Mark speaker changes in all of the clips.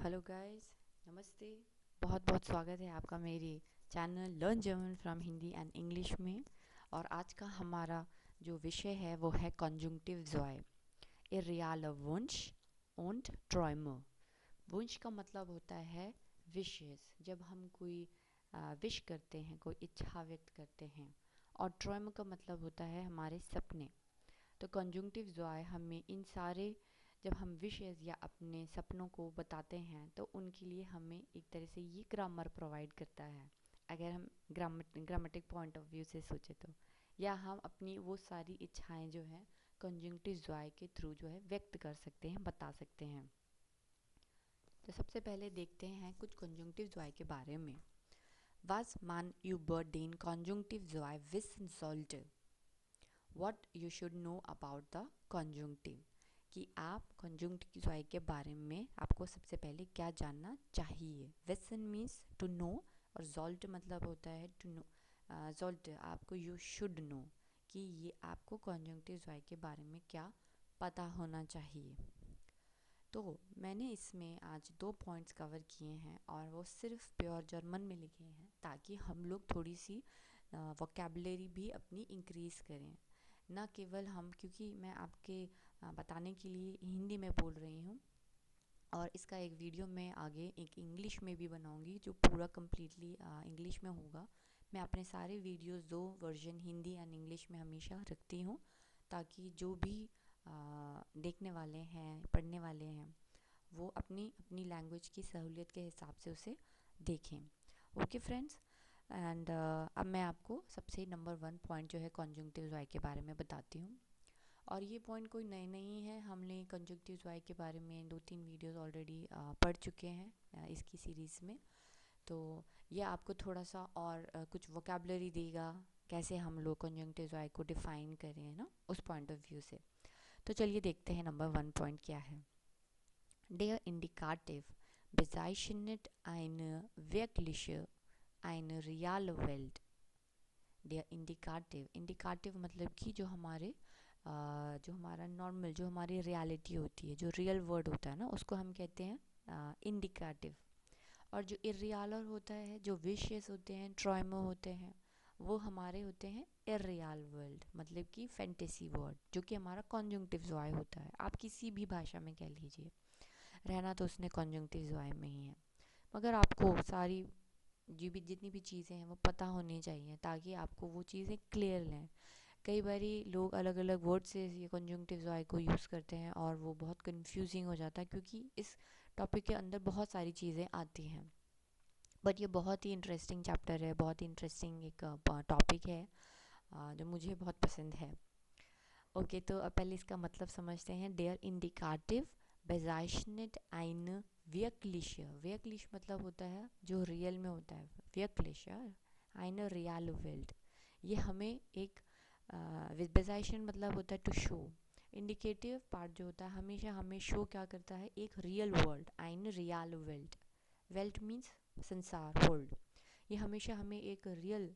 Speaker 1: Hello guys, नमस्ते। बहुत बहुत स्वागत है आपका मेरे channel learn German from Hindi and English में। और आज का हमारा जो विषय है वो है कॉन्जुंक्टिव ज़ॉय, ए रियल वुंश und Träume। वुंश का मतलब होता है विशेस, जब हम कोई विश करते हैं, कोई इच्छा व्यक्त करते हैं। और ट्रॉयम का मतलब होता है हमारे सपने। तो कंजंक्टिव ज़ॉय हमें इन सारे, जब हम विशेज़ या अपने सपनों को बताते हैं तो उनके लिए हमें एक तरह से ये ग्रामर प्रोवाइड करता है। अगर हम ग्रामेटिक पॉइंट ऑफ व्यू से सोचे तो, या हम अपनी वो सारी इच्छाएं जो हैं कंजंक्टिव ज़ॉय के थ्रू जो है व्यक्त कर सकते हैं, बता सकते हैं। तो सबसे पहले देखते हैं कुछ कंजंक्टिव ज़ॉय के बारे में। Was man über den Konjunktivzoi wissen sollte? What you should know about the conjunctive, कि आप कंजंक्टिव ज़ॉय के बारे में आपको सबसे पहले क्या जानना चाहिए। विसन मीन्स टू नो, और जॉल्ट मतलब होता है टू नो। जॉल्ट आपको यू शुड नो, कि ये आपको कंजंक्टिव ज़ॉय के बारे में क्या पता होना चाहिए। तो मैंने इसमें आज 2 पॉइंट्स कवर किए हैं और वो सिर्फ प्योर जर्मन में लिखे हैं, ताकि हम लोग थोड़ी सी वोकेबलरी भी अपनी इंक्रीज़ करें। ना केवल हम, क्योंकि मैं आपके बताने के लिए हिंदी में बोल रही हूँ, और इसका एक वीडियो मैं आगे एक इंग्लिश में भी बनाऊँगी जो पूरा कम्प्लीटली इंग्लिश में होगा। मैं अपने सारे videos 2 version Hindi and English में हमेशा रखती हूँ, ताकि जो भी देखने वाले हैं, पढ़ने वाले हैं, वो अपनी अपनी लैंग्वेज की सहूलियत के हिसाब से उसे देखें। ओके फ्रेंड्स, एंड अब मैं आपको सबसे नंबर 1 पॉइंट जो है कंजंक्टिव ज़ॉय के बारे में बताती हूँ। और ये पॉइंट कोई नए नहीं है, हमने कंजंक्टिव ज़ॉय के बारे में 2-3 वीडियोस ऑलरेडी पढ़ चुके हैं इसकी सीरीज़ में। तो ये आपको थोड़ा सा और कुछ वोकेबलरी देगा, कैसे हम लोग कंजंक्टिव ज़ॉय को डिफ़ाइन करें, है ना, उस पॉइंट ऑफ व्यू से। तो चलिए देखते हैं नंबर 1 पॉइंट क्या है। Der Indikativ bezeichnet eine wirkliche, eine reale Welt। Der Indikativ, इंडिकाटिव मतलब कि जो हमारे जो हमारा नॉर्मल, जो हमारी रियलिटी होती है, जो रियल वर्ड होता है ना, उसको हम कहते हैं इंडिकाटिव। और जो इरियालर होता है, जो विशेस होते हैं, ट्रॉयमो होते हैं, वो हमारे होते हैं इरियल वर्ल्ड, मतलब कि फैंटेसी वर्ड, जो कि हमारा कॉन्जंक्टिव ज़ॉय होता है। आप किसी भी भाषा में कह लीजिए, रहना तो उसने कॉन्जंक्टिव ज़ॉय में ही है। मगर आपको सारी जो भी जितनी भी चीज़ें हैं वो पता होनी चाहिए, ताकि आपको वो चीज़ें क्लियर लें। कई बारी लोग अलग अलग वर्ड से ये कंजंक्टिव ज़ॉय को यूज़ करते हैं और वो बहुत कंफ्यूजिंग हो जाता है, क्योंकि इस टॉपिक के अंदर बहुत सारी चीज़ें आती हैं। बट ये बहुत ही इंटरेस्टिंग चैप्टर है, बहुत ही इंटरेस्टिंग एक टॉपिक है जो मुझे बहुत पसंद है। ओके, तो अब पहले इसका मतलब समझते हैं। डेयर इंडिकाटिव bezeichnet eine wirkliche, wirklich मतलब होता है जो रियल में होता है, wirkliche eine reale Welt। ये हमें एक bezeichnen मतलब होता है टू शो। इंडिकेटिव पार्ट जो होता है हमेशा हमें शो क्या करता है, एक real world, eine reale Welt। Belt means संसार, वर्ल्ड। ये हमेशा हमें एक रियल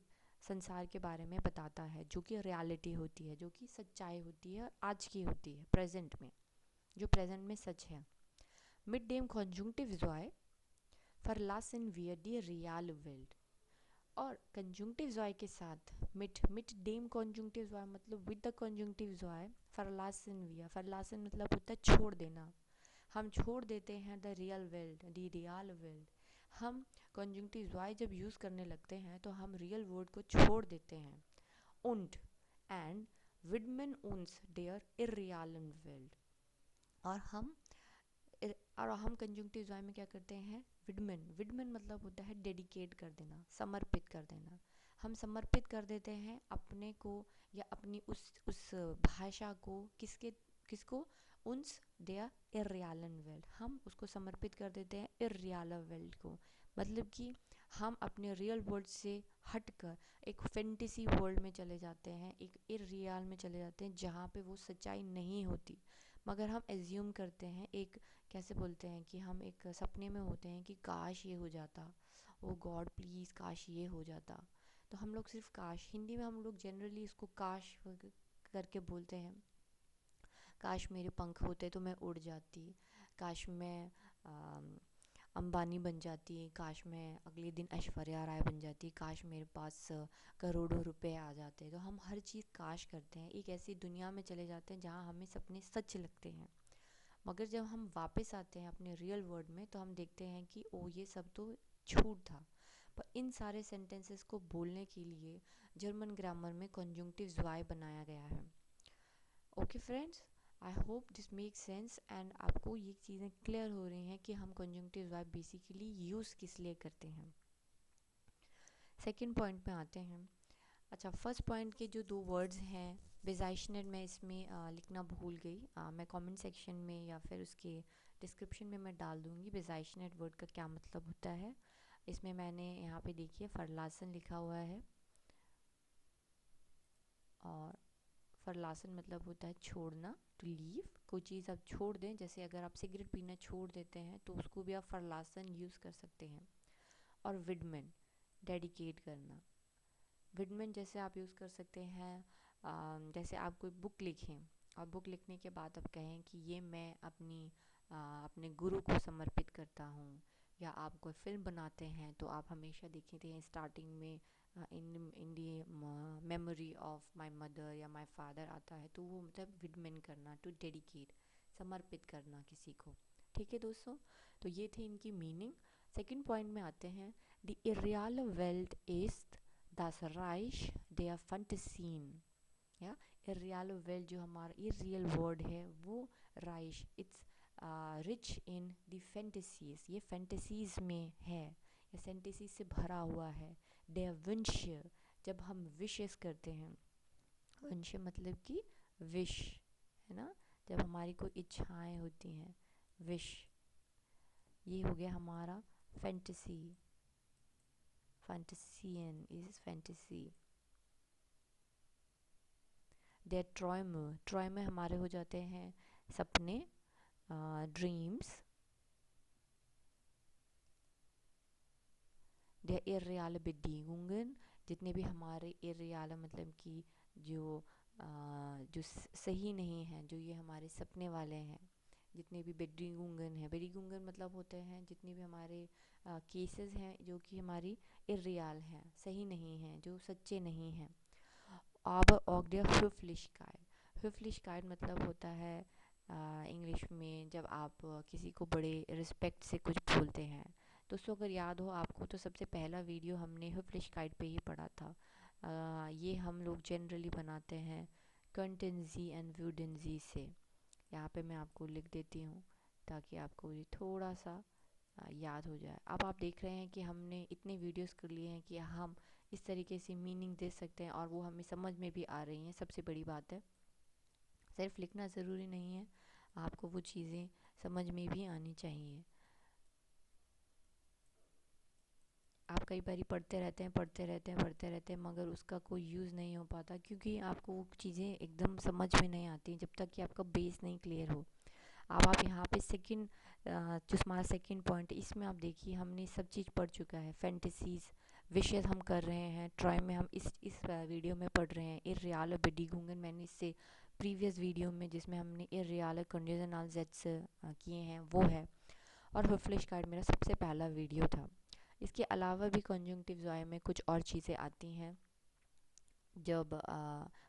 Speaker 1: संसार के बारे में बताता है, जो कि रियलिटी होती है, जो कि सच्चाई होती है, आज की होती है, प्रेजेंट में, जो प्रेजेंट में सच है। मिड डेम कॉन्जुंक्टिव ज़ॉय verlassen wir die reale Welt। और कंजुंक्टिव ज़ॉय के साथ मिड डेम कॉन्जुंक्टिव ज़ॉय मतलब विद द कॉन्जुंक्टिव ज़ॉय verlassen मतलब होता है छोड़ देना। हम छोड़ देते हैं द रियल वर्ल्ड। हम कंजुंक्टिव ज़ॉय जब यूज़ करने लगते हैं तो हम रियल वर्ड को छोड़ देते हैं। und and widmen uns der irrealen Welt। और हम कंजुंक्टिव ज़ॉय में क्या करते हैं, विडमेन मतलब होता है डेडिकेट कर देना, समर्पित कर देना। हम समर्पित कर देते हैं अपने को, या अपनी उस भाषा को, किसको, उन्स देयर इरियालन वर्ल्ड। हम उसको समर्पित कर देते हैं इरियल वर्ल्ड को, मतलब कि हम अपने रियल वर्ल्ड से हटकर एक फैंटेसी वर्ल्ड में चले जाते हैं, एक इरियल में चले जाते हैं, जहाँ पे वो सच्चाई नहीं होती। मगर हम एज्यूम करते हैं, एक कैसे बोलते हैं कि हम एक सपने में होते हैं कि काश ये हो जाता, ओ गॉड प्लीज़ काश ये हो जाता। तो हम लोग सिर्फ काश, हिंदी में हम लोग जनरली इसको काश करके बोलते हैं। काश मेरे पंख होते तो मैं उड़ जाती, काश मैं अंबानी बन जाती, काश मैं अगले दिन ऐश्वर्या राय बन जाती, काश मेरे पास करोड़ों रुपए आ जाते। तो हम हर चीज़ काश करते हैं, एक ऐसी दुनिया में चले जाते हैं जहाँ हमें सपने सच लगते हैं। मगर जब हम वापस आते हैं अपने रियल वर्ल्ड में तो हम देखते हैं कि ओ ये सब तो झूठ था। पर इन सारे सेंटेंसेस को बोलने के लिए जर्मन ग्रामर में कंजंक्टिव वाई बनाया गया है। Okay friends, I hope this make sense and आपको ये चीज़ें क्लियर हो रही हैं कि हम कंजंक्टिव वर्ब बेसिकली यूज़ किस लिए करते हैं। सेकंड पॉइंट में आते हैं। अच्छा, फर्स्ट पॉइंट के जो दो वर्ड्स हैं बेजाइशनेट, मैं इसमें लिखना भूल गई। मैं कमेंट सेक्शन में या फिर उसके डिस्क्रिप्शन में मैं डाल दूँगी बेजाइशनेट वर्ड का क्या मतलब होता है। इसमें मैंने यहाँ पे देखिए फरलासन लिखा हुआ है, और फरलासन मतलब होता है छोड़ना, टू लीव। कोई चीज़ आप छोड़ दें, जैसे अगर आप सिगरेट पीना छोड़ देते हैं तो उसको भी आप फरलासन यूज़ कर सकते हैं। और विडमेन, डेडिकेट करना। विडमेन जैसे आप यूज़ कर सकते हैं, जैसे आप कोई बुक लिखें और बुक लिखने के बाद आप कहें कि ये मैं अपने गुरु को समर्पित करता हूँ। या आप कोई फिल्म बनाते हैं तो आप हमेशा देखते हैं स्टार्टिंग में in the memory of my mother या माय फादर आता है, तो वो मतलब विडमेन करना, टू डेडिकेट, समर्पित करना किसी को। ठीक है दोस्तों, तो ये थे इनकी मीनिंग। सेकंड पॉइंट में आते हैं। द इरियल वेल्ट इज das Reich der Fantasien। या इरियल वेल्ट जो हमारा ये रियल वर्ड है वो राइश, it's rich in the fantasies, ये फैंटेसीज में है, ये फैंटेसी से भरा हुआ है। der Wunsch, जब हम विशेस करते हैं, वंश मतलब कि विश, है ना, जब हमारी कोई इच्छाएं होती हैं, विश। ये हो गया हमारा फैंटेसी, फैंटेसियन इज फैंटेसी। देयर ट्रॉय में हमारे हो जाते हैं सपने, ड्रीम्स। देयर इररियल बेडिगुंगन, जितने भी हमारे इररियल मतलब कि जो जो सही नहीं हैं, जो ये हमारे सपने वाले हैं, जितने भी बेडिगुंगन है, बेडिगुंगन मतलब होते हैं जितने भी हमारे केसेस हैं जो कि हमारी इररियल हैं, सही नहीं हैं, जो सच्चे नहीं हैं। aber auch der Höflichkeit, höflichkeit मतलब होता है इंग्लिश में जब आप किसी को बड़े रिस्पेक्ट से कुछ बोलते हैं। दोस्तों अगर याद हो आपको तो सबसे पहला वीडियो हमने höflichkeit पे ही पढ़ा था। ये हम लोग जनरली बनाते हैं könnten Sie and würden Sie से। यहाँ पे मैं आपको लिख देती हूँ ताकि आपको ये थोड़ा सा याद हो जाए। अब आप देख रहे हैं कि हमने इतने वीडियोस कर लिए हैं कि हम इस तरीके से मीनिंग दे सकते हैं और वो हमें समझ में भी आ रही हैं। सबसे बड़ी बात है, सिर्फ लिखना ज़रूरी नहीं है, आपको वो चीज़ें समझ में भी आनी चाहिए। आप कई बार पढ़ते रहते हैं पढ़ते रहते हैं पढ़ते रहते हैं मगर उसका कोई यूज़ नहीं हो पाता, क्योंकि आपको वो चीज़ें एकदम समझ में नहीं आती जब तक कि आपका बेस नहीं क्लियर हो। अब आप यहाँ पे सेकंड, जो हमारा सेकंड पॉइंट है, इसमें आप देखिए हमने सब चीज़ पढ़ चुका है। फैंटेसीज विशेष हम कर रहे हैं, ट्रॉय में हम इस वीडियो में पढ़ रहे हैं। इररियल बेडिगुंगन मैंने इससे प्रीवियस वीडियो में जिसमें हमने इररियल कंडीशनल जेट्स किए हैं वो है। और höflichkeit मेरा सबसे पहला वीडियो था। इसके अलावा भी कंजंक्टिव जॉय में कुछ और चीज़ें आती हैं जब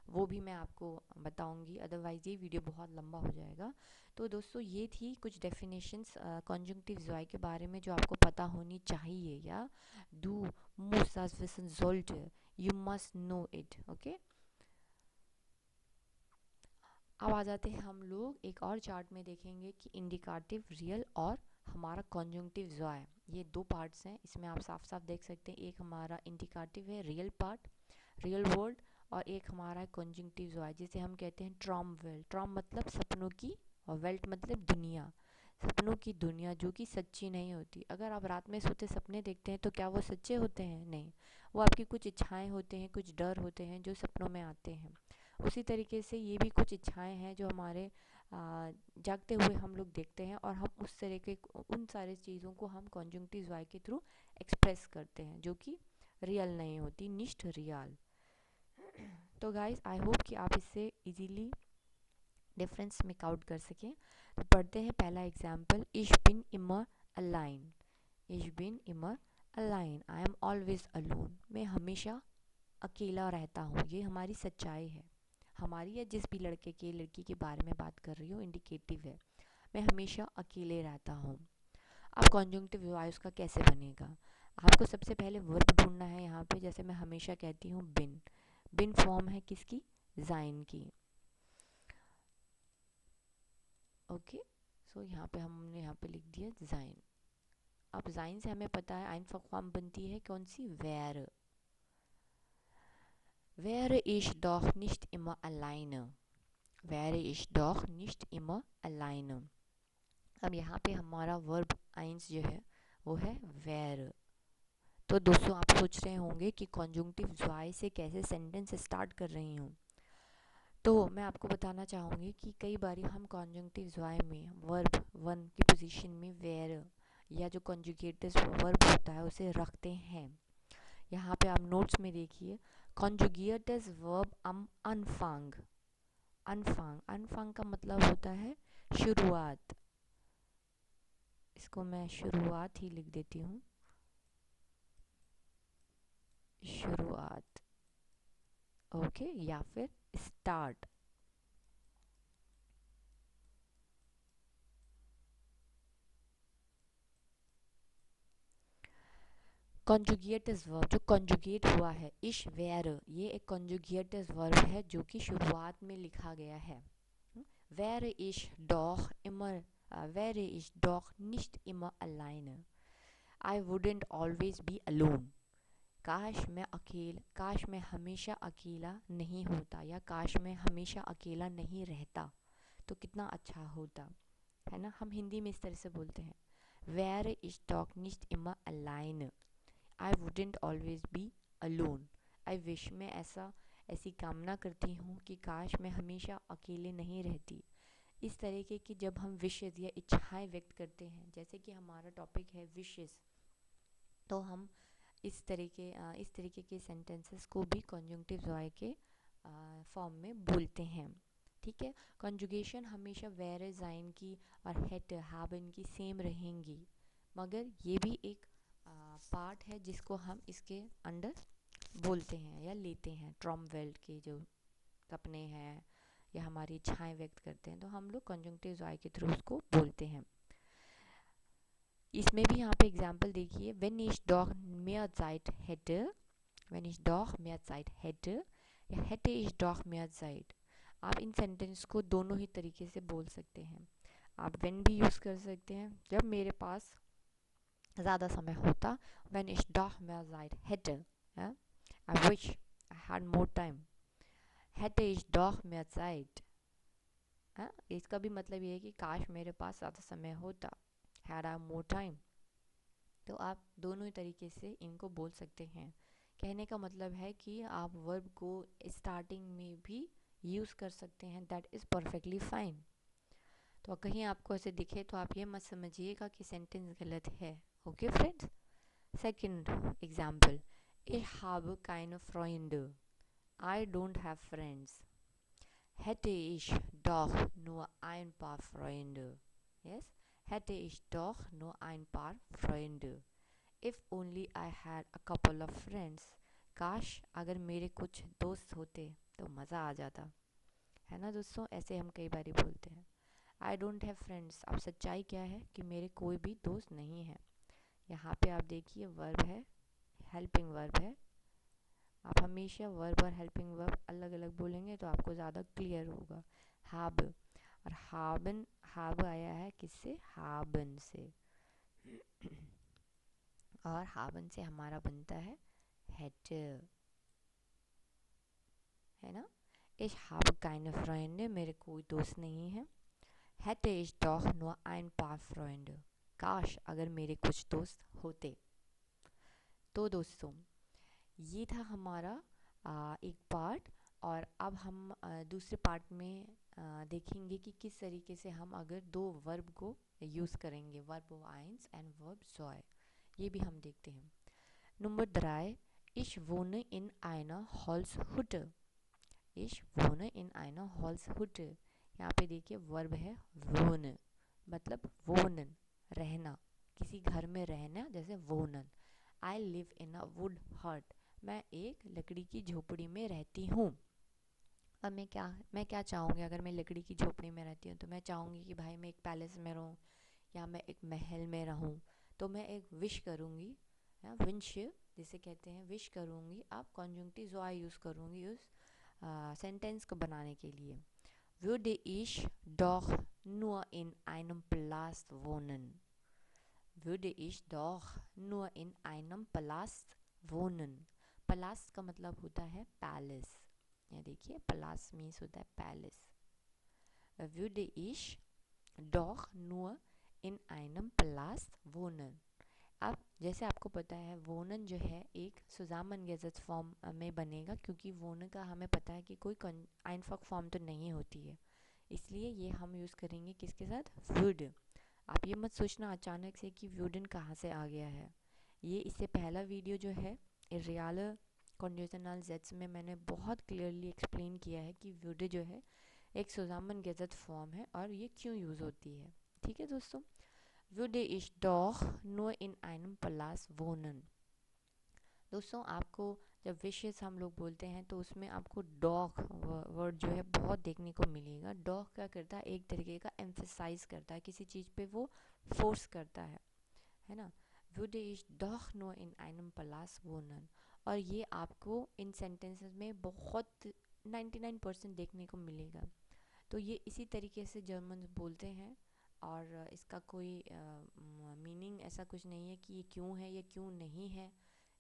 Speaker 1: वो भी मैं आपको बताऊंगी, अदरवाइज़ ये वीडियो बहुत लंबा हो जाएगा। तो दोस्तों ये थी कुछ डेफिनेशंस कंजंक्टिव जॉय के बारे में जो आपको पता होनी चाहिए, या do musst das wissen sollte, you must know it, okay. अब आ जाते हैं हम लोग एक और चार्ट में देखेंगे कि इंडिकेटिव, रियल और हमारा कंजंक्टिव जॉय, ये दो पार्ट्स हैं। इसमें आप साफ साफ देख सकते हैं, एक हमारा इंडिकेटिव है रियल पार्ट, रियल वर्ल्ड, और एक हमारा है कंजंक्टिव जॉय जिसे हम कहते हैं ट्रॉम वेल्ट। ट्रॉम मतलब सपनों की और वेल्ट मतलब दुनिया, सपनों की दुनिया जो कि सच्ची नहीं होती। अगर आप रात में सोते सपने देखते हैं तो क्या वो सच्चे होते हैं? नहीं, वो आपकी कुछ इच्छाएं होते हैं, कुछ डर होते हैं जो सपनों में आते हैं। उसी तरीके से ये भी कुछ इच्छाएं हैं जो हमारे जागते हुए हम लोग देखते हैं, और हम उस तरह के उन सारी चीज़ों को हम कंजंक्टिव वाई के थ्रू एक्सप्रेस करते हैं जो कि रियल नहीं होती, निष्ठ रियल। तो गाइस आई होप कि आप इससे इजीली डिफरेंस मेक आउट कर सकें। तो पढ़ते हैं पहला एग्जाम्पल, इश बिन इमर align. Ich bin immer allein. I am always alone. मैं हमेशा अकेला रहता हूँ. ये हमारी सच्चाई है. हमारी या जिस भी लड़के के लड़की के बारे में बात कर रही हूँ इंडिकेटिव है. मैं हमेशा अकेले रहता हूँ. अब कॉन्जंक्टिव वॉइस का कैसे बनेगा? आपको सबसे पहले वर्ब ढूंढना है यहाँ पे. जैसे मैं हमेशा कहती हूँ बिन. बिन फॉर्म है किसकी? जाइन की. ओके, सो यहाँ पे हमने यहाँ पे लिख दिया जाइन. अब जाइन से हमें पता है आइन फॉर्म बनती है कौन सी? Where. Wäre ich doch nicht immer alleine. Wäre ich doch nicht immer alleine. अब यहाँ पे हमारा वर्ब आइंस जो है वो है वेर. तो दोस्तों आप सोच रहे होंगे कि कॉन्जुंक्टिव ज्वाई से कैसे सेंटेंस स्टार्ट कर रही हूँ. तो मैं आपको बताना चाहूँगी कि कई बार हम कॉन्जुंक्टिव ज्वाई में वर्ब वन की पोजीशन में वेर या जो कॉन्जुगेटिव वर्ब होता है उसे रखते हैं. यहाँ पे आप नोट्स में देखिए कॉन्जुगेटिव वर्ब अनफांग. अनफांग. अनफांग का मतलब होता है शुरुआत. इसको मैं शुरुआत ही लिख देती हूँ. शुरुआत. ओके, या फिर स्टार्ट. कॉन्जुगेटिव वर्ब जो कॉन्जुगेट हुआ है इश वेर, ये एक कॉन्जुगेटिव वर्ब है जो कि शुरुआत में लिखा गया है. wäre ich doch immer wäre ich doch nicht immer alleine. I wouldn't always be alone. काश मैं हमेशा अकेला नहीं होता या काश मैं हमेशा अकेला नहीं रहता तो कितना अच्छा होता है ना. हम हिंदी में इस तरह से बोलते हैं wäre ich doch nicht immer alleine. I wouldn't always be alone. I wish. मैं ऐसी कामना करती हूँ कि काश मैं हमेशा अकेले नहीं रहती. इस तरीके की जब हम विशेज़ या इच्छाएं व्यक्त करते हैं, जैसे कि हमारा टॉपिक है विशेज़, तो हम इस तरीके के सेंटेंसेस को भी कॉन्जुंक्टिव ज्वाई के फॉर्म में बोलते हैं. ठीक है. कॉन्जुगेशन हमेशा वेर जाइन की और हेट हैबन की सेम रहेंगी, मगर ये भी एक पार्ट है जिसको हम इसके अंडर बोलते हैं या लेते हैं. ट्रॉमवेल्ट के जो सपने हैं या हमारी इच्छाएं व्यक्त करते हैं तो हम लोग कॉन्जुंक्टिव ज्वाई के थ्रू उसको बोलते हैं. इसमें भी यहाँ पे एग्जाम्पल देखिए. wenn ich doch mehr Zeit hätte, wenn ich doch mehr Zeit hätte या hätte ich doch mehr Zeit. आप इन सेंटेंस को दोनों ही तरीके से बोल सकते हैं. आप when भी यूज़ कर सकते हैं जब मेरे पास ज़्यादा समय होता. when ich doch mehr Zeit hätte, I wish I had more time. hätte ich doch mehr Zeit. इसका भी मतलब ये है कि काश मेरे पास ज़्यादा समय होता. had I more time. तो आप दोनों ही तरीके से इनको बोल सकते हैं. कहने का मतलब है कि आप वर्ब को स्टार्टिंग में भी यूज़ कर सकते हैं. That is perfectly fine. तो कहीं आपको ऐसे दिखे तो आप ये मत समझिएगा कि सेंटेंस गलत है. Okay friends. Second example. Ich habe keine Freunde. I don't have friends. Hätte ich doch nur ein paar Freunde. Yes. Hätte ich doch nur ein paar Freunde. If only I had a couple of friends. काश अगर मेरे कुछ दोस्त होते तो मज़ा आ जाता है ना दोस्तों. ऐसे हम कई बार बोलते हैं. I don't have friends. अब सच्चाई क्या है कि मेरे कोई भी दोस्त नहीं है. यहाँ पे आप देखिए वर्ब है, हेल्पिंग वर्ब है. आप हमेशा वर्ब और हेल्पिंग वर्ब अलग अलग बोलेंगे तो आपको ज़्यादा क्लियर होगा. हाब और हाबन. हाब आया है किससे? हाबन से. और हाबन से हमारा बनता है हेट, है ना. Ich habe keine Freunde. मेरे कोई दोस्त नहीं है. Hätte ich doch nur ein paar Freunde. काश अगर मेरे कुछ दोस्त होते. तो दोस्तों ये था हमारा एक पार्ट. और अब हम दूसरे पार्ट में देखेंगे कि किस तरीके से हम अगर दो वर्ब को यूज़ करेंगे. Verb ions and verb Joy. ये भी हम देखते हैं. Number 3. Ich wohne in einer Holzhütte. Ich wohne in einer Holzhütte. यहाँ पे देखिए वर्ब है wohnen, मतलब wohnen रहना. किसी घर में रहना, जैसे वोनन। I live in a would हट, मैं एक लकड़ी की झोपड़ी में रहती हूँ। अब मैं क्या चाहूँगी, अगर मैं लकड़ी की झोपड़ी में रहती हूँ तो मैं चाहूँगी कि भाई मैं एक पैलेस में रहूँ या मैं एक महल में रहूँ। तो मैं एक विश करूँगी, या विंश जिसे कहते हैं, विश करूँगी। अब कॉन्जुंक्टिव ज़ॉय यूज़ करूँगी उस सेंटेंस को बनाने के लिए। würde ich doch nur in einem Palast wohnen, würde ich doch nur in einem Palast wohnen। पलास का मतलब होता है पैलेस। ये देखिए, पलास मीन्स होता है palace. würde ich doch nur in einem Palast wohnen। अब जैसे आपको पता है वोनन जो है एक सुजामनगेज़त फॉर्म में बनेगा, क्योंकि वोनन का हमें पता है कि कोई आइनफॉक फॉर्म तो नहीं होती है, इसलिए ये हम यूज़ करेंगे किसके साथ, वुड। आप ये मत सोचना अचानक से कि वुडन कहाँ से आ गया है। ये इससे पहला वीडियो जो है इर्रियल कंडीशनल जेट्स में मैंने बहुत क्लियरली एक्सप्लेन किया है कि वुड जो है एक सुजामनगेज़त फॉर्म है और ये क्यों यूज़ होती है। ठीक है दोस्तों, würde ich doch nur in einem Palast wohnen। दोस्तों, आपको जब विशेष हम लोग बोलते हैं तो उसमें आपको डॉग वर्ड जो है बहुत देखने को मिलेगा। डॉग क्या करता है, एक तरीके का एम्फेसाइज करता है, किसी चीज़ पे वो फोर्स करता है ना। würde ich doch nur in einem Palast wohnen, और ये आपको इन सेंटेंसेस में बहुत 99% देखने को मिलेगा। तो ये इसी तरीके से जर्मन बोलते हैं, और इसका कोई मीनिंग ऐसा कुछ नहीं है कि ये क्यों है, ये क्यों नहीं है,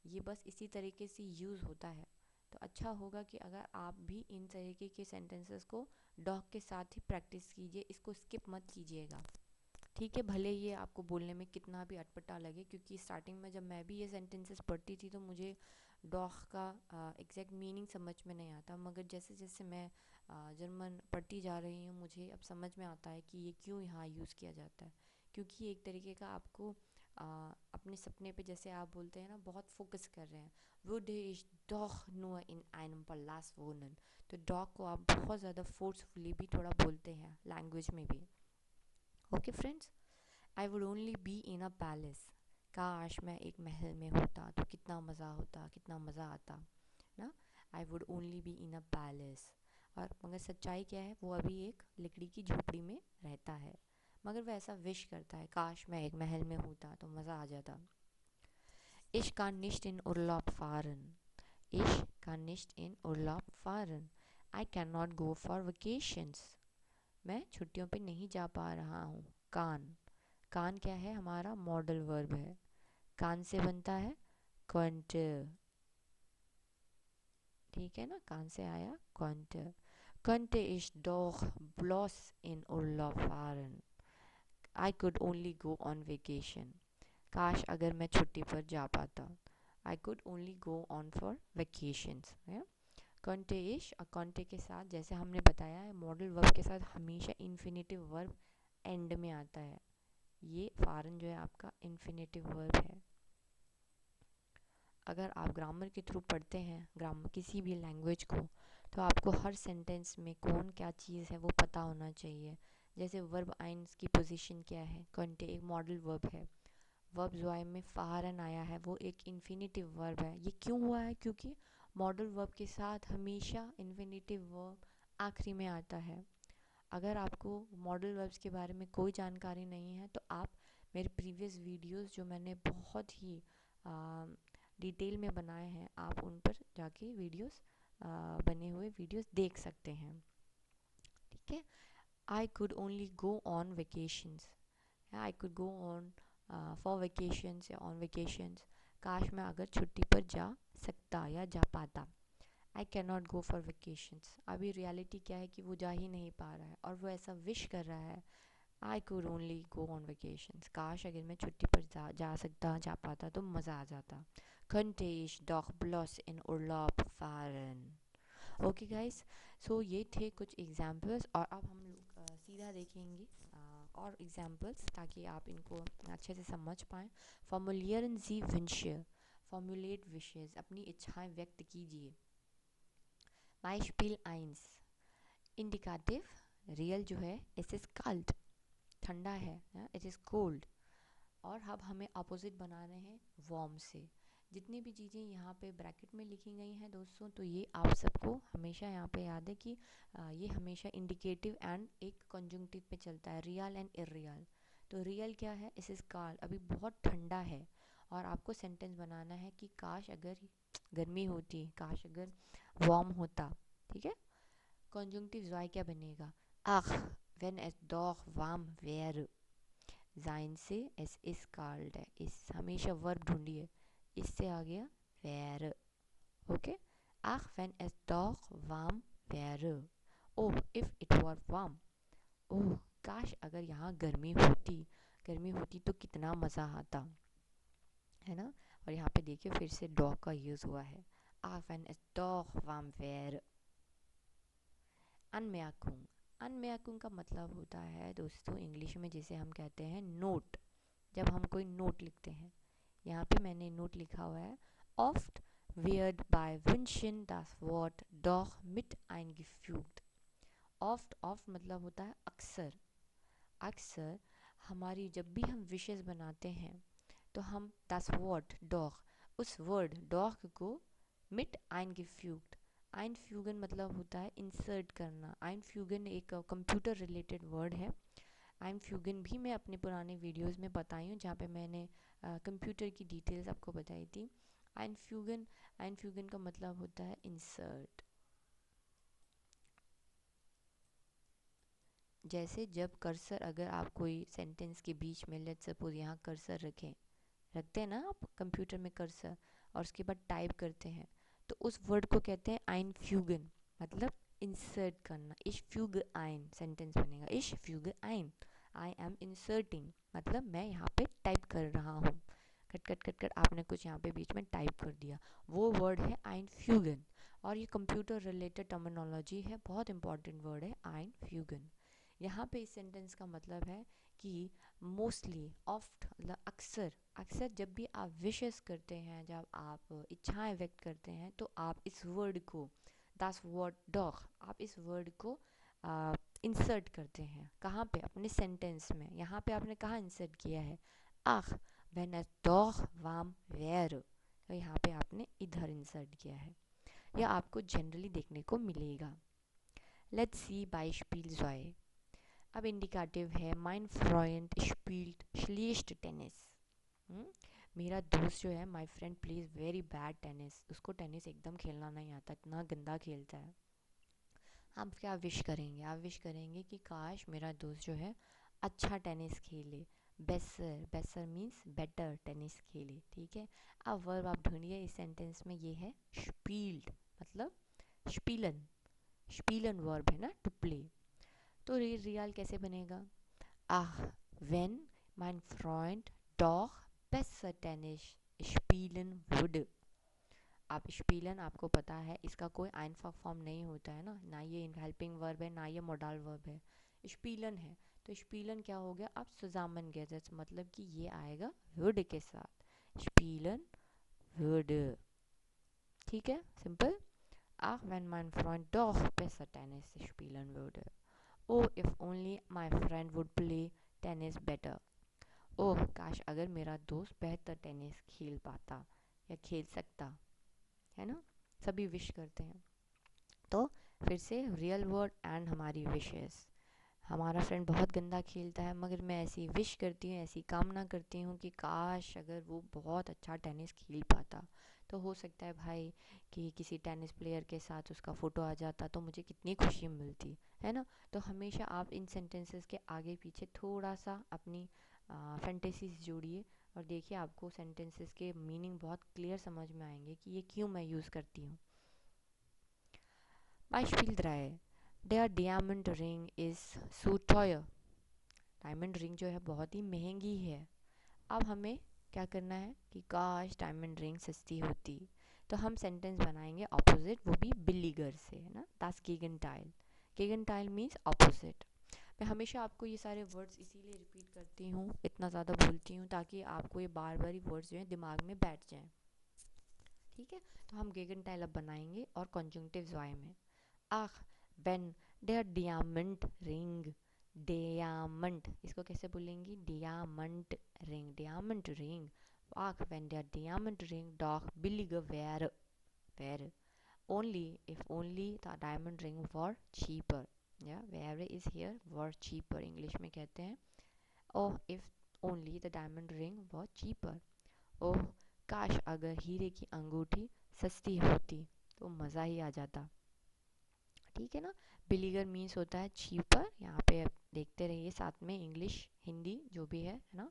Speaker 1: ये बस इसी तरीके से यूज़ होता है। तो अच्छा होगा कि अगर आप भी इन तरीके के सेंटेंसेस को डॉग के साथ ही प्रैक्टिस कीजिए, इसको स्किप मत कीजिएगा। ठीक है, भले ये आपको बोलने में कितना भी अटपटा लगे, क्योंकि स्टार्टिंग में जब मैं भी ये सेंटेंसेस पढ़ती थी तो मुझे डॉग का एग्जैक्ट मीनिंग समझ में नहीं आता, मगर जैसे जैसे मैं जर्मन पढ़ती जा रही हूँ मुझे अब समझ में आता है कि ये क्यों यहाँ यूज़ किया जाता है। क्योंकि एक तरीके का आपको अपने सपने पे, जैसे आप बोलते हैं ना, बहुत फोकस कर रहे हैं। würde ich doch nur in einem Palast wohnen, तो डॉग को आप बहुत ज़्यादा फोर्सफुली भी थोड़ा बोलते हैं लैंग्वेज में भी। Okay friends, I would only be in a palace, काश मैं एक महल में होता तो कितना मज़ा होता, कितना मज़ा आता ना। I would only be in a palace, और मगर सच्चाई क्या है, वो अभी एक लकड़ी की झोपड़ी में रहता है, मगर वह ऐसा विश करता है काश मैं एक महल में होता तो मज़ा आ जाता। Ich kann nicht in Urlaub fahren, ich kann nicht in Urlaub fahren, I cannot go for vacations, मैं छुट्टियों पे नहीं जा पा रहा हूँ। कान, कान क्या है, हमारा मॉडल वर्ब है। कान से बनता है कॉन्ट, ठीक है ना, कान से आया can't. Könnte ich doch bloß in Urlaub fahren, I could only go on vacation, काश अगर मैं छुट्टी पर जा पाता। I could only go on for vacations है। Könnte ich, और könnte के साथ जैसे हमने बताया है मॉडल वर्ब के साथ हमेशा इन्फिनेटिव वर्ब एंड में आता है। ये फारन जो है आपका इन्फिनेटिव वर्ब है। अगर आप ग्रामर के थ्रू पढ़ते हैं ग्रामर किसी भी लैंग्वेज को, तो आपको हर सेंटेंस में कौन क्या चीज़ है वो पता होना चाहिए। जैसे वर्ब आइंस की पोजीशन क्या है, कंटे एक मॉडल वर्ब है, वर्ब ज़ॉय में फारन आया है, वो एक इन्फिनेटिव वर्ब है। ये क्यों हुआ है, क्योंकि मॉडल वर्ब के साथ हमेशा इन्फिनेटिव वर्ब आखिरी में आता है। अगर आपको मॉडल वर्ब्स के बारे में कोई जानकारी नहीं है तो आप मेरे प्रीवियस वीडियोस जो मैंने बहुत ही डिटेल में बनाए हैं, आप उन पर जाके वीडियोस बने हुए वीडियोस देख सकते हैं। ठीक है, I could only go on vacations, I could go on for vacations या ऑन वेकेशंस, काश मैं अगर छुट्टी पर जा सकता या जा पाता। I can not go for vacations, अभी रियलिटी क्या है कि वो जा ही नहीं पा रहा है और वो ऐसा विश कर रहा है I could only go on vacations, काश अगर मैं छुट्टी पर जा सकता, जा पाता तो मज़ा आ जाता। Könnte ich doch bloß in Urlaub fahren। Okay guys, so ये थे कुछ एग्जाम्पल्स, और अब हम लोग सीधा देखेंगे और एग्जाम्पल्स ताकि आप इनको अच्छे से समझ पाएँ। फॉर्मुलियरन जी विंशे, फॉर्मुलेट विशेज़, अपनी इच्छाएं व्यक्त कीजिए। Beispiel 1, इंडिकाटिव रियल जो है, इट इज़ कल्ड, ठंडा है, इट इज़ कोल्ड। और अब हमें अपोजिट बनाने हैं वार्म से। जितनी भी चीज़ें यहाँ पे ब्रैकेट में लिखी गई हैं दोस्तों, तो ये आप सबको हमेशा यहाँ पे याद है कि ये हमेशा इंडिकेटिव एंड एक कंजंक्टिव पे चलता है, रियल एंड इररियल। तो रियल क्या है, इस इज काल्ड, अभी बहुत ठंडा है और आपको सेंटेंस बनाना है कि काश अगर गर्मी होती, काश अगर वार्म होता। ठीक है, कंजंक्टिव जॉय क्या बनेगा, आख व्हेन एस डॉग वार्म वेयर। जाइन से एस इज कॉल्ड है, इस हमेशा वर्ब ढूंढिए, इससे आ गया वेयर। ओके, आख व्हेन एस डॉग वार्म वेयर। Oh if it were warm, oh काश अगर यहाँ गर्मी होती तो कितना मज़ा आता, है ना। और यहाँ पे देखिए फिर से डॉग का यूज़ हुआ है, आख व्हेन एस डॉग वार्म वेयर। अनमयाकुंग, अनमयाकुंग का मतलब होता है दोस्तों इंग्लिश में जिसे हम कहते हैं नोट। जब हम कोई नोट लिखते हैं, यहाँ पे मैंने नोट लिखा हुआ है, ऑफ्ट वेयर्ड बाय विंशन das Wort doch mit eingefügt। ऑफ्ट, ऑफ्ट मतलब होता है अक्सर, अक्सर हमारी जब भी हम विशेष बनाते हैं तो हम das Wort doch, उस वर्ड डॉग को मिट eingefügt, einfügen मतलब होता है इंसर्ट करना। einfügen एक कंप्यूटर रिलेटेड वर्ड है। einfügen भी मैं अपने पुराने वीडियोस में बताई हूँ, जहाँ पे मैंने कंप्यूटर की डिटेल्स आपको बताई थी। einfügen, einfügen का मतलब होता है इंसर्ट। जैसे जब कर्सर, अगर आप कोई सेंटेंस के बीच में लेट्स सपोज यहाँ कर्सर रखते हैं ना आप कंप्यूटर में कर्सर, और उसके बाद टाइप करते हैं, तो उस वर्ड को कहते हैं einfügen, मतलब इंसर्ट करना। ich füge ein सेंटेंस बनेगा, ich füge ein, I am inserting, मतलब मैं यहाँ पे टाइप कर रहा हूँ। कट कट कट कट आपने कुछ यहाँ पे बीच में टाइप कर दिया, वो वर्ड है einfügen। और ये कंप्यूटर रिलेटेड टर्मिनोलॉजी है, बहुत इंपॉर्टेंट वर्ड है einfügen। यहाँ पे इस सेंटेंस का मतलब है कि मोस्टली, ऑफ्ट मतलब अक्सर, अक्सर जब भी आप विशेस करते हैं, जब आप इच्छाएं व्यक्त करते हैं, तो आप इस वर्ड को das Wort doch, आप इस वर्ड को इंसर्ट करते हैं। कहाँ पे, अपने सेंटेंस में। यहाँ पे आपने कहाँ इंसर्ट किया है, आख wenn es doch warm wäre, तो यहाँ पे आपने इधर इंसर्ट किया है। यह आपको जनरली देखने को मिलेगा। Let's see Beispiel 2। अब इंडिकेटिव है, माइन फ्रेंड स्पील्ड श्लीस्ट टेनिस। मेरा दोस्त जो है, my friend plays very bad tennis, उसको टेनिस एकदम खेलना नहीं आता, इतना गंदा खेलता है। आप क्या विश करेंगे, आप विश करेंगे कि काश मेरा दोस्त जो है अच्छा टेनिस खेले। बेसर, बेसर मीन्स बेटर, टेनिस खेले। ठीक है, अब वर्ब आप ढूंढिए इस सेंटेंस में, ये है स्पील्ड, मतलब स्पीलन, स्पीलन वर्ब है ना, टू प्ले। तो रियल कैसे बनेगा, आह wenn mein Freund doch besser Tennis spielen würde। अब स्पीलन आपको पता है इसका कोई आइनफा फॉर्म नहीं होता है ना, ना ये हेल्पिंग वर्ब है, ना ये मोडाल वर्ब है, स्पीलन है। तो स्पीलन क्या हो गया, अब सुजामन गैजेट्स, मतलब कि ये आएगा वुड के साथ, स्पीलन वुड। ठीक है, simple. ach wenn mein Freund doch besser Tennis spielen würde। oh if only my friend would play tennis better। ओह काश अगर मेरा दोस्त बेहतर टेनिस खेल पाता या खेल सकता, है ना। सभी विश करते हैं। तो फिर से रियल वर्ड एंड हमारी विशेस। हमारा फ्रेंड बहुत गंदा खेलता है, मगर मैं ऐसी विश करती हूँ, ऐसी कामना करती हूँ कि काश अगर वो बहुत अच्छा टेनिस खेल पाता। तो हो सकता है भाई कि किसी टेनिस प्लेयर के साथ उसका फ़ोटो आ जाता, तो मुझे कितनी खुशी मिलती, है ना। तो हमेशा आप इन सेंटेंसेस के आगे पीछे थोड़ा सा अपनी फैंटेसीज जोड़िए, और देखिए आपको सेंटेंसेस के मीनिंग बहुत क्लियर समझ में आएंगे कि ये क्यों मैं यूज़ करती हूँ। Beispiel 3। Der Diamond Ring ist so teuer। Diamond ring जो है बहुत ही महंगी है। अब हमें क्या करना है कि काश डायमंड रिंग सस्ती होती। तो हम सेंटेंस बनाएंगे ऑपोजिट, वो भी बिलीगर से, है ना, das Gegenteil। Gegenteil means opposite. मैं हमेशा आपको ये सारे वर्ड्स इसीलिए रिपीट करती हूँ, इतना ज़्यादा बोलती हूँ, ताकि आपको ये बार बार ही वर्ड्स जो है दिमाग में बैठ जाएं। ठीक है, तो हम गेगनटाइल अब बनाएंगे और कॉन्जुंक्टिव वाई में। आख wenn der Diamant Ring डियामंड, इसको कैसे बोलेंगी? डियामंड रिंग, डियामंड रिंग. Ach, wenn der Diamantring doch billiger wäre. Only if only the diamond ring were cheaper. Yeah, wäre is here, were cheaper. English में कहते हैं oh if only the diamond ring were cheaper. ओह, काश अगर हीरे की अंगूठी सस्ती होती तो मज़ा ही आ जाता. ठीक है ना. बिलीगर मीन्स होता है चीपर. यहाँ पे आप देखते रहिए साथ में, इंग्लिश हिंदी जो भी है ना,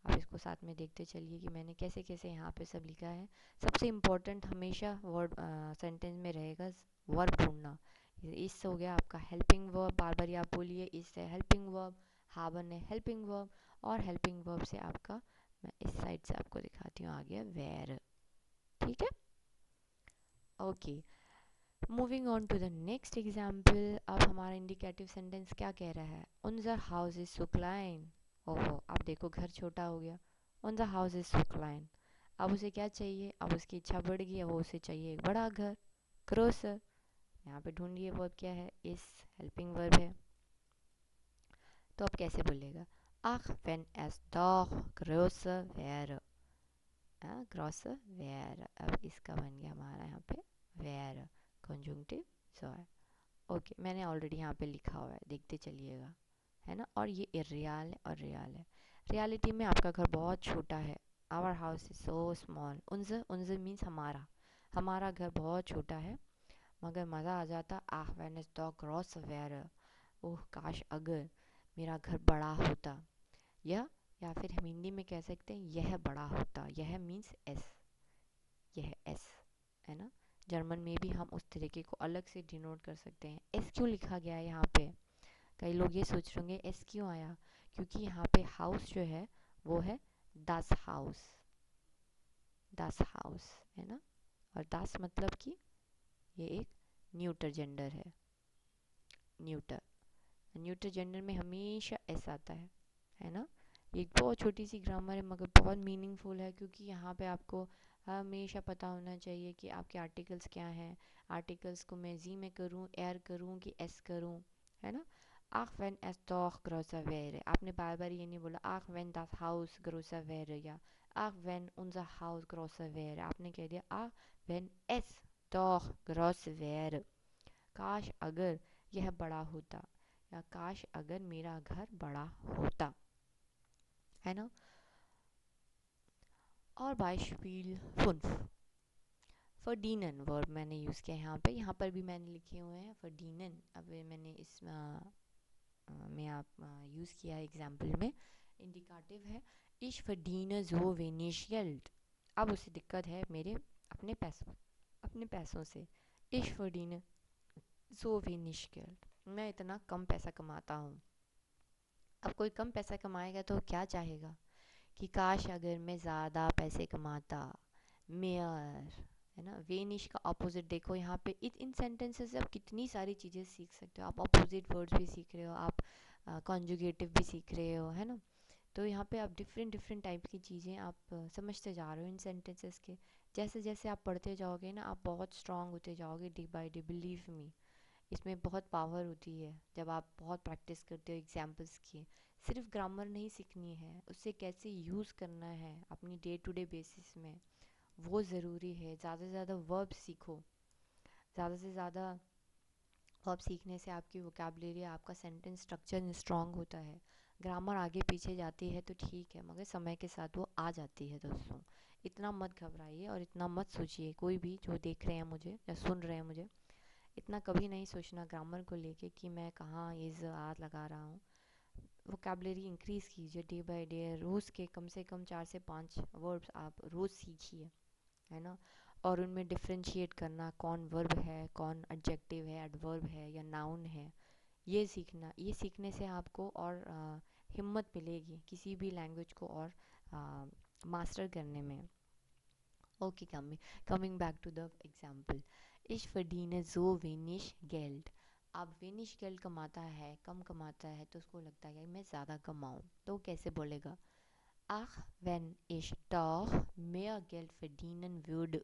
Speaker 1: आप इसको साथ में देखते चलिए कि मैंने कैसे कैसे यहाँ पे सब लिखा है. सबसे इम्पोर्टेंट हमेशा वर्ड सेंटेंस में रहेगा वर्ब ढूंढना. इस हो गया आपका हेल्पिंग वर्ब, बार बार आप बोलिए इससे हेल्पिंग वर्ब, हावन है हेल्पिंग वर्ब, और हेल्पिंग वर्ब से आपका, मैं इस साइड से आपको दिखाती हूँ, आ गया वेयर. ठीक है. Okay, moving on to the next example. अब हमारा इंडिकेटिव सेंटेंस क्या कह रहा है? उनजर हाउस इज सो क्लाइन. ओहो, अब देखो घर छोटा हो गया. उनजर हाउस इज सो क्लाइन. अब उसे क्या चाहिए? अब उसकी इच्छा बढ़ गई है, वो उसे चाहिए एक बड़ा घर. ग्रोसर. यहाँ पे ढूंढिए वर्ब क्या है? इस हेल्पिंग वर्ब है. तो अब कैसे बोलेगा? Ach, wenn es doch größer wäre. ग्रॉसर वेयर. अब इसका बन गया हमारा यहाँ पे वेयर, कंजुंक्टिव सॉरी. ओके, मैंने ऑलरेडी यहाँ पे लिखा हुआ है, देखते चलिएगा, है ना. और ये इरियल है और रियल है. रियलिटी में आपका घर बहुत छोटा है. Our house is so small. उनसे उनसे मीन्स हमारा, हमारा घर बहुत छोटा है, मगर मज़ा आ जाता. आह व्हेन इज द ग्रॉस वेयर. ओह काश अगर मेरा घर बड़ा होता. यह, या फिर हम हिंदी में कह सकते हैं यह बड़ा होता. यह मीन्स एस, यह एस है ना. जर्मन में भी हम उस तरीके को अलग से डिनोट कर सकते हैं. एस क्यों लिखा गया है यहाँ पे? कई लोग ये सोच रहे होंगे एस क्यों आया, क्योंकि यहाँ पे हाउस जो है वो है दास हाउस, दास हाउस है ना. और दास मतलब कि ये एक neuter gender neuter. Neuter gender में हमेशा एस आता है ना. ये एक बहुत छोटी सी ग्रामर है मगर बहुत मीनिंगफुल है, क्योंकि यहाँ पे आपको हमेशा पता होना चाहिए कि आपके आर्टिकल्स क्या हैं. आर्टिकल्स को मैं जी में करूँ, एर करूँ कि एस करूँ, है ना. आख when S doch größer wäre. आपने बार बार ये नहीं बोला आख when das Haus größer wäre या आख when unser Haus größer wäre. आपने कह दिया आख when es doch größer wäre. काश अगर यह बड़ा होता, या काश अगर मेरा घर बड़ा होता, है ना. और Beispiel 5, verdienen वर्ब मैंने यूज़ किया यहाँ पर भी मैंने लिखे हुए हैं verdienen. अब मैंने इस में आप यूज़ किया एग्जाम्पल में. इंडिकेटिव है ich verdiene so wenig Geld. अब उसे दिक्कत है मेरे अपने पैसों से. ich verdiene so wenig Geld. मैं इतना कम पैसा कमाता हूँ. अब कोई कम पैसा कमाएगा तो क्या चाहेगा कि काश अगर मैं ज़्यादा पैसे कमाता. मेयर है ना. वेनिश का अपोजिट देखो यहाँ पे. इन सेंटेंसेस से आप कितनी सारी चीज़ें सीख सकते हो. आप अपोजिट वर्ड्स भी सीख रहे हो, आप कॉन्जुगेटिव भी सीख रहे हो, है ना. तो यहाँ पे आप डिफरेंट डिफरेंट टाइप की चीज़ें आप समझते जा रहे हो इन सेंटेंसेस के. जैसे जैसे आप पढ़ते जाओगे ना, आप बहुत स्ट्रांग होते जाओगे day by day. Believe me, इसमें बहुत पावर होती है जब आप बहुत प्रैक्टिस करते हो एग्जाम्पल्स की. सिर्फ ग्रामर नहीं सीखनी है, उससे कैसे यूज़ करना है अपनी डे टू डे बेसिस में, वो ज़रूरी है. ज़्यादा से ज़्यादा वर्ब सीखो. ज़्यादा से ज़्यादा वर्ब सीखने से आपकी वोकेबलरी, आपका सेंटेंस स्ट्रक्चर स्ट्रांग होता है. ग्रामर आगे पीछे जाती है तो ठीक है, मगर समय के साथ वो आ जाती है दोस्तों. इतना मत घबराइए और इतना मत सोचिए. कोई भी जो देख रहे हैं मुझे या सुन रहे हैं मुझे, इतना कभी नहीं सोचना ग्रामर को लेके कि मैं कहाँ इज़ आर लगा रहा हूँ. वोकेबलरी इंक्रीज़ कीजिए डे बाय डे. रोज़ के कम से कम 4 से 5 वर्ड्स आप रोज़ सीखिए, है ना. और उनमें डिफ्रेंशिएट करना, कौन वर्ब है, कौन एडजेक्टिव है, एडवर्ब है या नाउन है, ये सीखना. ये सीखने से आपको और हिम्मत मिलेगी किसी भी लैंग्वेज को और मास्टर करने में. Okay, coming back to the example. Ich verdiene so wenig Geld. अब wenig Geld कमाता है, कम कमाता है, तो उसको लगता है कि मैं ज़्यादा कमाऊँ. तो कैसे बोलेगा? Ach, wenn ich doch mehr Geld verdienen würde.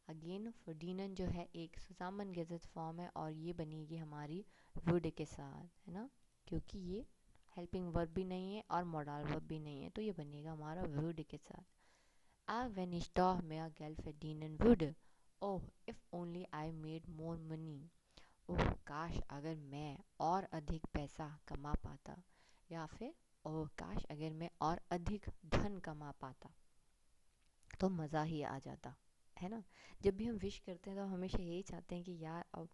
Speaker 1: Again verdienen जो है एक zusammengesetzt फॉर्म है और ये बनेगी हमारी würde के साथ, है ना. क्योंकि ये हेल्पिंग वर्ब भी नहीं है और मॉडल वर्ब भी नहीं है, तो ये बनेगा हमारा वुड के साथ। I vanished off mehr Geld verdienen würde. Oh if only I made more money. Oh काश अगर मैं और अधिक पैसा कमा पाता, या फिर ओह काश अगर मैं और अधिक धन कमा पाता, तो मज़ा ही आ जाता, है ना। जब भी हम विश करते हैं तो हम हमेशा यही चाहते हैं कि यार अब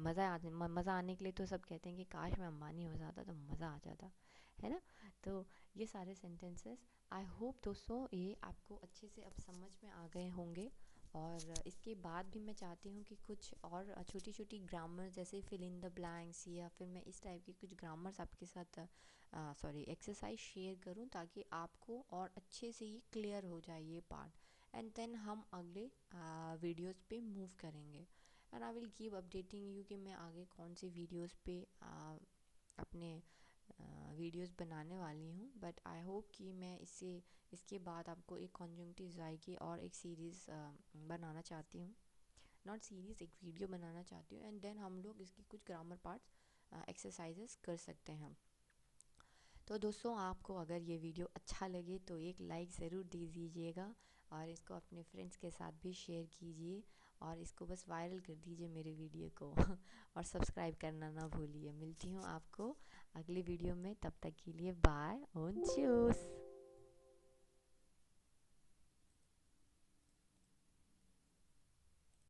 Speaker 1: मज़ा आने के लिए तो सब कहते हैं कि काश मैं अंबानी हो जाता तो मज़ा आ जाता, है ना। तो ये सारे सेंटेंसेस, आई होप दोस्तों ये आपको अच्छे से अब समझ में आ गए होंगे। और इसके बाद भी मैं चाहती हूँ कि कुछ और छोटी छोटी ग्रामर, जैसे फिल इन द ब्लैंक्स, या फिर मैं इस टाइप की कुछ ग्रामर्स आपके साथ एक्सरसाइज शेयर करूँ, ताकि आपको और अच्छे से ये क्लियर हो जाए ये पार्ट। एंड देन हम अगले वीडियोस पे मूव करेंगे। And I will keep updating you कि मैं आगे कौन सी वीडियोस पे अपने वीडियोस बनाने वाली हूँ। बट आई होप कि मैं इसके बाद आपको एक कॉन्जंक्टिव ज़ाय की और एक सीरीज़ बनाना चाहती हूँ, नॉट सीरीज़, एक वीडियो बनाना चाहती हूँ। एंड देन हम लोग इसकी कुछ ग्रामर पार्ट्स एक्सरसाइजेस कर सकते हैं। तो दोस्तों आपको अगर ये वीडियो अच्छा लगे तो एक लाइक ज़रूर दे दीजिएगा, और इसको अपने फ्रेंड्स के साथ भी शेयर कीजिए, और इसको बस वायरल कर दीजिए मेरे वीडियो को और सब्सक्राइब करना ना भूलिए। मिलती हूँ आपको अगले वीडियो में, तब तक के लिए बाय और चूस।